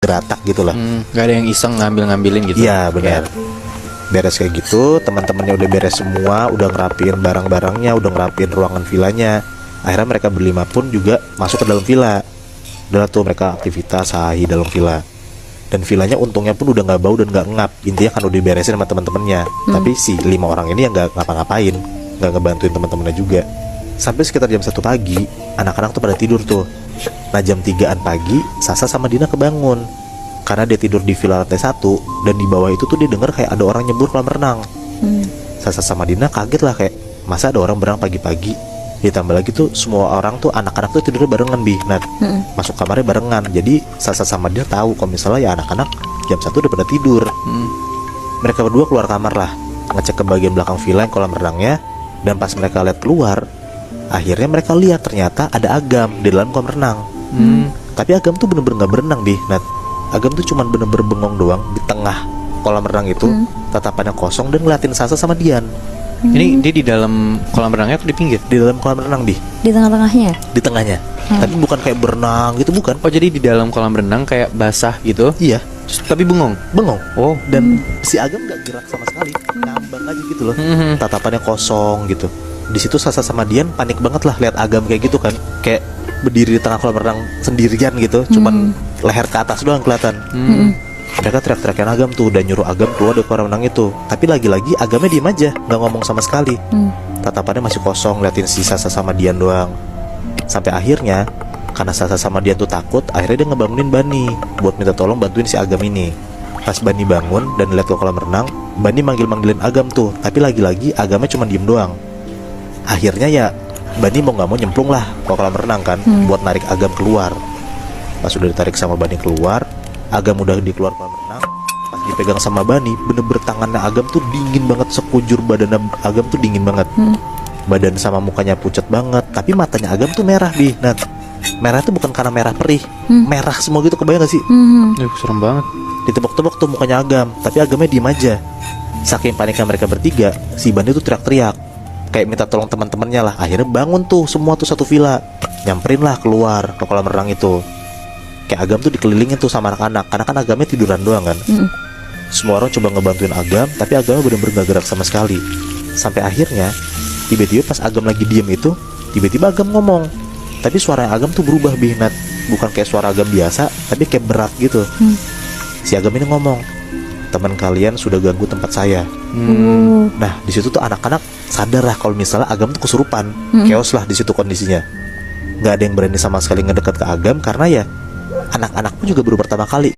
geratak gitu lah. Gak ada yang iseng ngambilin gitu. Iya benar. Beres kayak gitu, teman-temannya udah beres semua, udah ngerapiin barang-barangnya, udah ngerapiin ruangan villanya. Akhirnya mereka berlima pun juga masuk ke dalam villa. Udah tuh mereka aktivitas sehari dalam villa. Dan villanya untungnya pun udah nggak bau dan nggak ngap. Intinya kan udah diberesin sama teman-temannya. Tapi si 5 orang ini yang nggak ngapa-ngapain, nggak ngebantuin teman-temannya juga. Sampai sekitar jam 1 pagi, anak-anak tuh pada tidur tuh. Nah jam 3-an pagi, Sasa sama Dina kebangun karena dia tidur di villa lantai 1. Dan di bawah itu tuh dia denger kayak ada orang nyebur kolam renang. Sasa sama Dina kaget lah, kayak masa ada orang berenang pagi-pagi. Ditambah lagi tuh semua orang tuh, anak-anak tuh tidurnya barengan Bi. Nah masuk kamarnya barengan. Jadi Sasa sama Dina tahu kalau misalnya ya anak-anak jam 1 udah pada tidur. Mereka berdua keluar kamar lah, ngecek ke bagian belakang villa yang kolam renangnya. Dan pas mereka lihat keluar, akhirnya mereka lihat ternyata ada Agam di dalam kolam renang. Tapi Agam tuh bener-bener gak berenang Bi. Nah Agam tuh cuman bener-bener bengong doang di tengah kolam renang itu. Tatapannya kosong dan ngeliatin Sasa sama Dian. Ini dia di dalam kolam renangnya atau di pinggir? Di dalam kolam renang Bi. Di tengah-tengahnya. Di tengahnya. Tapi bukan kayak berenang gitu, bukan. Oh jadi di dalam kolam renang kayak basah gitu? Iya, Tapi bengong? bengong. Oh. Dan si Agam gak gerak sama sekali, ngambang aja gitu loh. Tatapannya kosong gitu. Di situ Sasa sama Dian panik banget lah lihat Agam kayak gitu kan. Kayak berdiri di tengah kolam renang sendirian gitu, cuman leher ke atas doang kelihatan. Mereka teriak-teriakin Agam tuh dan nyuruh Agam keluar dari kolam renang itu. Tapi lagi-lagi Agamnya diem aja, nggak ngomong sama sekali. Tatapannya masih kosong, liatin si Sasa sama Dian doang. Sampai akhirnya karena Sasa sama Dian tuh takut, akhirnya dia ngebangunin Bani buat minta tolong bantuin si Agam ini. Pas Bani bangun dan lihat ke kolam renang, Bani manggil-manggilin Agam tuh. Tapi lagi-lagi Agamnya cuma diem doang. Akhirnya ya Bani mau nggak mau nyemplung lah ke kolam renang kan, buat narik Agam keluar. Pas udah ditarik sama Bani keluar, Agam udah dikeluar kolam renang. Pas dipegang sama Bani, bener-bener tangannya Agam tuh dingin banget, sekujur badan Agam tuh dingin banget. Badan sama mukanya pucat banget, tapi matanya Agam tuh merah Bi. Nah merah tuh bukan karena merah perih, merah semua gitu, kebayang gak sih? Serem banget. Ditebak-tebak tuh mukanya Agam, tapi Agamnya diem aja. Saking paniknya mereka bertiga, si Bani tuh teriak-teriak kayak minta tolong teman-temannya lah. Akhirnya bangun tuh semua tuh satu villa, nyamperin lah keluar ke kolam renang itu. Kayak Agam tuh dikelilingin tuh sama anak-anak, karena kan Agamnya tiduran doang kan. Semua orang coba ngebantuin Agam, tapi Agamnya bener-bener gak gerak sama sekali. Sampai akhirnya tiba-tiba pas Agam lagi diem itu, tiba-tiba Agam ngomong. Tapi suara Agam tuh berubah Bi. Nah, bukan kayak suara Agam biasa, tapi kayak berat gitu. Si Agam ini ngomong, teman kalian sudah ganggu tempat saya. Nah di situ tuh anak-anak sadar lah kalau misalnya Agam tuh kesurupan. Chaos lah di situ kondisinya. Gak ada yang berani sama sekali ngedekat ke Agam, karena ya anak-anak pun juga baru pertama kali